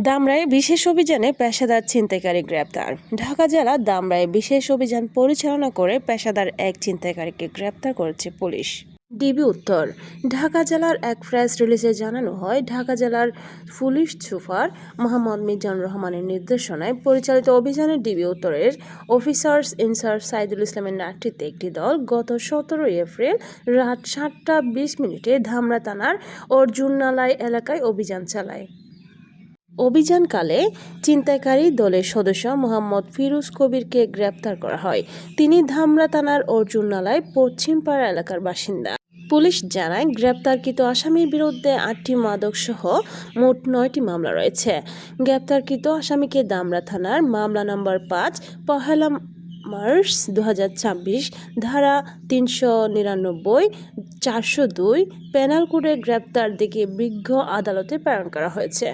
দামরায় বিশেষ অভিযানে পেশাদার ছিনতাইকারী গ্রেপ্তার। ঢাকা জেলা দামরায় বিশেষ অভিযান পরিচালনা করে পেশাদার এক ছিনতাইকারীকে গ্রেপ্তার করেছে পুলিশ। ডিবি উত্তর। ঢাকা জেলার এক প্রেস রিলিজে জানানো হয়, ঢাকা জেলার পুলিশ সুপার মোহাম্মদ মিজানুর রহমানের নির্দেশনায় পরিচালিত অভিযানে ডিবি উত্তরের অফিসার্স ইনচার্জ সাইদুল ইসলামের নেতৃত্বে একটি দল গত 17 এপ্রিল রাত 7:20 ধামরা থানার অর্জুননালাই এলাকায় অভিযান চালায়। অভিযানকালে ছিনতাইকারী দলের সদস্য মোহাম্মদ ফিরোজ কবিরকে গ্রেপ্তার করা হয়। তিনি ধামরা থানার অর্জুননালায় পশ্চিমপাড়া এলাকার বাসিন্দা। পুলিশ জানায়, গ্রেপ্তারকৃত আসামির বিরুদ্ধে 8টি মাদকসহ মোট 9টি মামলা রয়েছে। গ্রেপ্তারকৃত আসামিকে ধামরা থানার মামলা নম্বর 5 পহেলা মার্চ 2026 ধারা 399, 402 পেনাল কোডে গ্রেপ্তার দেখে বিজ্ঞ আদালতে প্রেরণ করা হয়েছে।